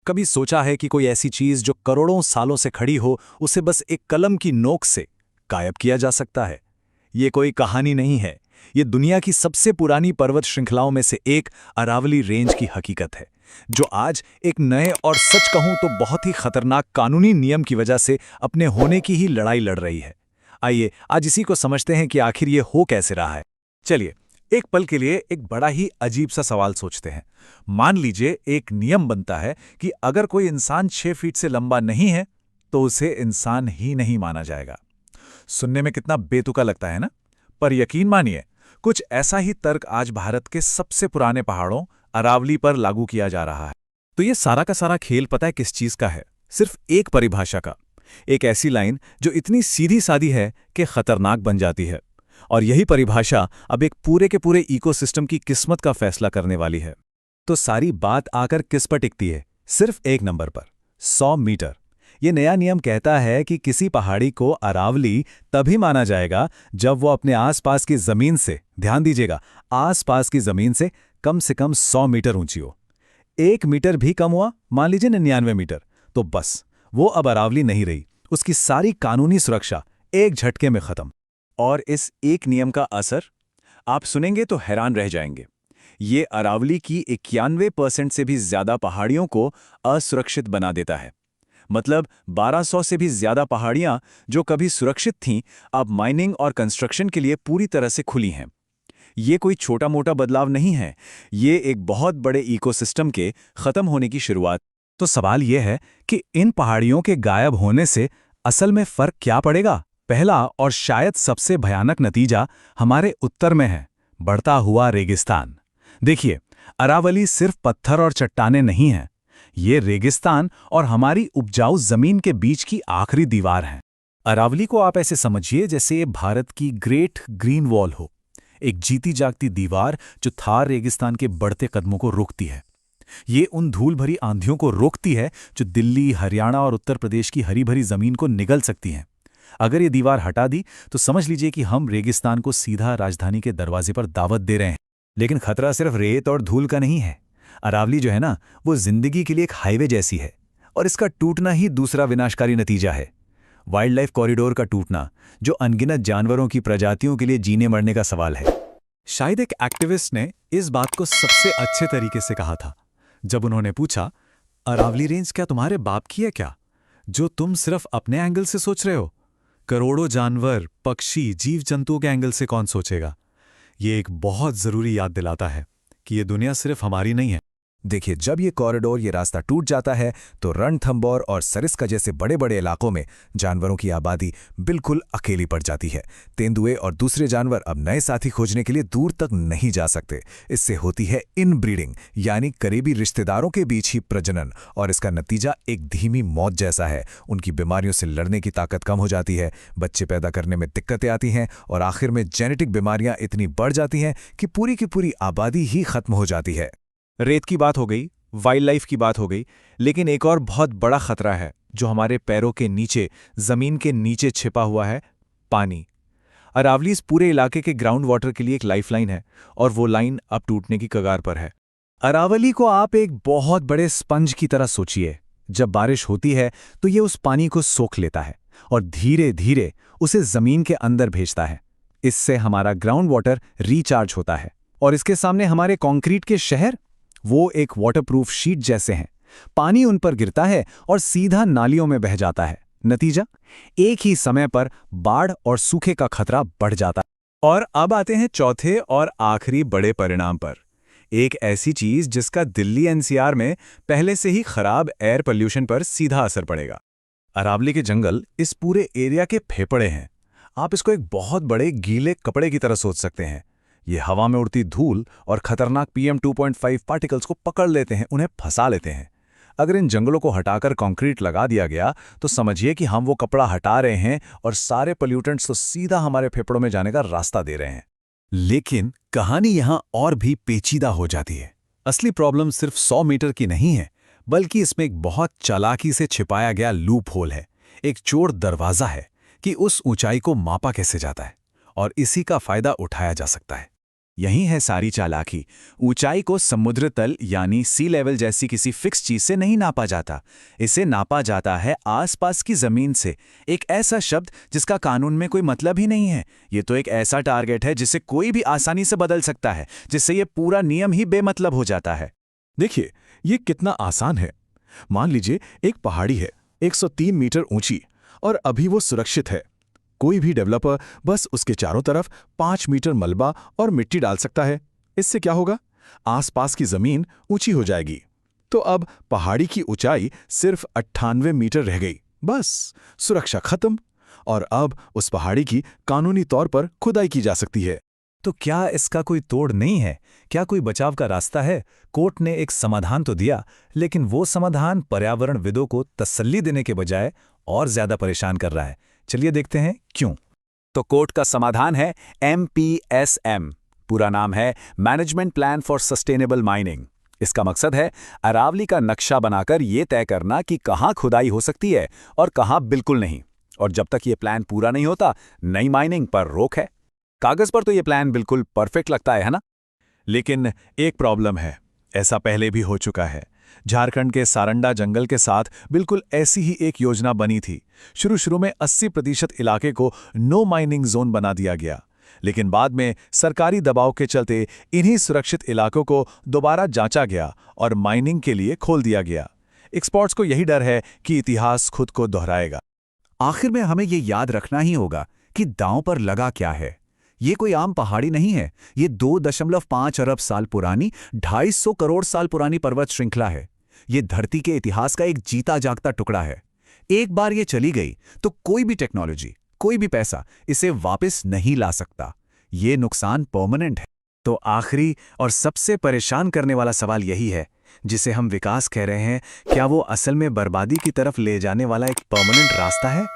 कभी सोचा है कि कोई ऐसी चीज जो करोड़ों सालों से खड़ी हो, उसे बस एक कलम की नोक से गायब किया जा सकता है? ये कोई कहानी नहीं है। ये दुनिया की सबसे पुरानी पर्वत श्रृंखलाओं में से एक अरावली रेंज की हकीकत है, जो आज एक नए और सच कहूं तो बहुत ही खतरनाक कानूनी नियम की वजह से अपने होने की ही लड़ाई लड़ रही है। आइए आज इसी को समझते हैं कि आखिर ये हो कैसे रहा है। चलिए एक पल के लिए एक बड़ा ही अजीब सा सवाल सोचते हैं। मान लीजिए एक नियम बनता है कि अगर कोई इंसान 6 फीट से लंबा नहीं है तो उसे इंसान ही नहीं माना जाएगा। सुनने में कितना बेतुका लगता है ना? पर यकीन मानिए, कुछ ऐसा ही तर्क आज भारत के सबसे पुराने पहाड़ों अरावली पर लागू किया जा रहा है। तो ये सारा का सारा खेल पता है किस चीज का है? सिर्फ एक परिभाषा का। एक ऐसी लाइन जो इतनी सीधी सादी है कि खतरनाक बन जाती है। और यही परिभाषा अब एक पूरे के पूरे इकोसिस्टम की किस्मत का फैसला करने वाली है। तो सारी बात आकर किस पर टिकती है? सिर्फ एक नंबर पर, 100 मीटर। ये नया नियम कहता है कि किसी पहाड़ी को अरावली तभी माना जाएगा जब वो अपने आसपास की जमीन से, ध्यान दीजिएगा, आसपास की जमीन से कम 100 मीटर ऊंची हो। 1 मीटर भी कम हुआ, मान लीजिए 99 मीटर, तो बस वो अब अरावली नहीं रही। उसकी सारी कानूनी सुरक्षा एक झटके में खत्म। और इस एक नियम का असर आप सुनेंगे तो हैरान रह जाएंगे। ये अरावली की 91% से भी ज्यादा पहाड़ियों को असुरक्षित बना देता है। मतलब 1200 से भी ज्यादा पहाड़ियां जो कभी सुरक्षित थीं, अब माइनिंग और कंस्ट्रक्शन के लिए पूरी तरह से खुली हैं। ये कोई छोटा मोटा बदलाव नहीं है, ये एक बहुत बड़े इकोसिस्टम के खत्म होने की शुरुआत। तो सवाल यह है कि इन पहाड़ियों के गायब होने से असल में फर्क क्या पड़ेगा? पहला और शायद सबसे भयानक नतीजा हमारे उत्तर में है, बढ़ता हुआ रेगिस्तान। देखिए, अरावली सिर्फ पत्थर और चट्टानें नहीं हैं, ये रेगिस्तान और हमारी उपजाऊ जमीन के बीच की आखिरी दीवार है। अरावली को आप ऐसे समझिए जैसे ये भारत की ग्रेट ग्रीन वॉल हो, एक जीती जागती दीवार जो थार रेगिस्तान के बढ़ते कदमों को रोकती है। ये उन धूल भरी आंधियों को रोकती है जो दिल्ली, हरियाणा और उत्तर प्रदेश की हरी भरी जमीन को निगल सकती हैं। अगर ये दीवार हटा दी तो समझ लीजिए कि हम रेगिस्तान को सीधा राजधानी के दरवाजे पर दावत दे रहे हैं। लेकिन खतरा सिर्फ रेत और धूल का नहीं है। अरावली जो है ना, वो जिंदगी के लिए एक हाईवे जैसी है, और इसका टूटना ही दूसरा विनाशकारी नतीजा है। वाइल्ड लाइफ कॉरिडोर का टूटना, जो अनगिनत जानवरों की प्रजातियों के लिए जीने मरने का सवाल है। शायद एक एक्टिविस्ट ने इस बात को सबसे अच्छे तरीके से कहा था जब उन्होंने पूछा, अरावली रेंज क्या तुम्हारे बाप की है क्या, जो तुम सिर्फ अपने एंगल से सोच रहे हो? करोड़ों जानवर, पक्षी, जीव जंतुओं के एंगल से कौन सोचेगा? ये एक बहुत जरूरी याद दिलाता है कि ये दुनिया सिर्फ हमारी नहीं है। देखिए, जब ये कॉरिडोर, ये रास्ता टूट जाता है तो रणथंभौर और सरिस्का जैसे बड़े बड़े इलाकों में जानवरों की आबादी बिल्कुल अकेली पड़ जाती है। तेंदुए और दूसरे जानवर अब नए साथी खोजने के लिए दूर तक नहीं जा सकते। इससे होती है इनब्रीडिंग, यानी करीबी रिश्तेदारों के बीच ही प्रजनन, और इसका नतीजा एक धीमी मौत जैसा है। उनकी बीमारियों से लड़ने की ताकत कम हो जाती है, बच्चे पैदा करने में दिक्कतें आती हैं, और आखिर में जेनेटिक बीमारियां इतनी बढ़ जाती हैं कि पूरी की पूरी आबादी ही खत्म हो जाती है। रेत की बात हो गई, वाइल्ड लाइफ की बात हो गई, लेकिन एक और बहुत बड़ा खतरा है जो हमारे पैरों के नीचे, जमीन के नीचे छिपा हुआ है, पानी। अरावली इस पूरे इलाके के ग्राउंड वाटर के लिए एक लाइफलाइन है, और वो लाइन अब टूटने की कगार पर है। अरावली को आप एक बहुत बड़े स्पंज की तरह सोचिए। जब बारिश होती है तो ये उस पानी को सोख लेता है और धीरे धीरे उसे जमीन के अंदर भेजता है। इससे हमारा ग्राउंड वाटर रिचार्ज होता है, और इसके सामने हमारे कंक्रीट के शहर, वो एक वाटरप्रूफ शीट जैसे हैं। पानी उन पर गिरता है और सीधा नालियों में बह जाता है। नतीजा, एक ही समय पर बाढ़ और सूखे का खतरा बढ़ जाता है। और अब आते हैं चौथे और आखिरी बड़े परिणाम पर, एक ऐसी चीज जिसका दिल्ली एनसीआर में पहले से ही खराब एयर पोल्यूशन पर सीधा असर पड़ेगा। अरावली के जंगल इस पूरे एरिया के फेफड़े हैं। आप इसको एक बहुत बड़े गीले कपड़े की तरह सोच सकते हैं। ये हवा में उड़ती धूल और खतरनाक PM 2.5 पार्टिकल्स को पकड़ लेते हैं, उन्हें फंसा लेते हैं। अगर इन जंगलों को हटाकर कंक्रीट लगा दिया गया तो समझिए कि हम वो कपड़ा हटा रहे हैं और सारे पोल्यूटेंट्स तो सीधा हमारे फेफड़ों में जाने का रास्ता दे रहे हैं। लेकिन कहानी यहां और भी पेचीदा हो जाती है। असली प्रॉब्लम सिर्फ 100 मीटर की नहीं है, बल्कि इसमें एक बहुत चालाकी से छिपाया गया लूप होल है, एक चोर दरवाजा है कि उस ऊंचाई को मापा कैसे जाता है और इसी का फायदा उठाया जा सकता है। यही है सारी चालाकी। ऊंचाई को समुद्र तल यानी सी लेवल जैसी किसी फिक्स चीज से नहीं नापा जाता। इसे नापा जाता है आसपास की जमीन से। एक ऐसा शब्द जिसका कानून में कोई मतलब ही नहीं है। ये तो एक ऐसा टारगेट है जिसे कोई भी आसानी से बदल सकता है, जिससे ये पूरा नियम ही बेमतलब हो जाता है। देखिए, ये कितना आसान है। मान लीजिए एक पहाड़ी है 103 मीटर ऊंची और अभी वो सुरक्षित है। कोई भी डेवलपर बस उसके चारों तरफ 5 मीटर मलबा और मिट्टी डाल सकता है। इससे क्या होगा? आसपास की जमीन ऊंची हो जाएगी। तो अब पहाड़ी की ऊंचाई सिर्फ 98 मीटर रह गई। बस सुरक्षा खत्म। और अब उस पहाड़ी की कानूनी तौर पर खुदाई की जा सकती है। तो क्या इसका कोई तोड़ नहीं है? क्या कोई बचाव का रास्ता है? कोर्ट ने एक समाधान तो दिया, लेकिन वो समाधान पर्यावरणविदों को तसल्ली देने के बजाय और ज्यादा परेशान कर रहा है। चलिए देखते हैं क्यों। तो कोर्ट का समाधान है MPSM। पूरा नाम है management plan for sustainable mining. इसका मकसद है अरावली का नक्शा बनाकर ये तय करना कि कहाँ खुदाई हो सकती है और कहाँ बिल्कुल नहीं। और जब तक ये प्लान पूरा नहीं होता, नई माइनिंग पर रोक है। कागज पर तो ये प्लान बिल्कुल परफेक्ट लगता है ना? लेकिन एक प्रॉब्लम है। ऐसा पहले भी हो चुका है। झारखंड के सारंडा जंगल के साथ बिल्कुल ऐसी ही एक योजना बनी थी। शुरू में 80% इलाके को नो माइनिंग जोन बना दिया गया, लेकिन बाद में सरकारी दबाव के चलते इन्हीं सुरक्षित इलाकों को दोबारा जांचा गया और माइनिंग के लिए खोल दिया गया। एक्सपर्ट्स को यही डर है कि इतिहास खुद को दोहराएगा। आखिर में हमें ये याद रखना ही होगा कि दांव पर लगा क्या है। ये कोई आम पहाड़ी नहीं है। ये 2.5 अरब साल पुरानी, 250 करोड़ साल पुरानी पर्वत श्रृंखला है। ये धरती के इतिहास का एक जीता जागता टुकड़ा है। एक बार ये चली गई तो कोई भी टेक्नोलॉजी, कोई भी पैसा इसे वापस नहीं ला सकता। ये नुकसान परमानेंट है। तो आखिरी और सबसे परेशान करने वाला सवाल यही है, जिसे हम विकास कह रहे हैं, क्या वो असल में बर्बादी की तरफ ले जाने वाला एक परमानेंट रास्ता है?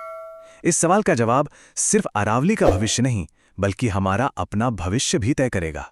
इस सवाल का जवाब सिर्फ अरावली का भविष्य नहीं, बल्कि हमारा अपना भविष्य भी तय करेगा।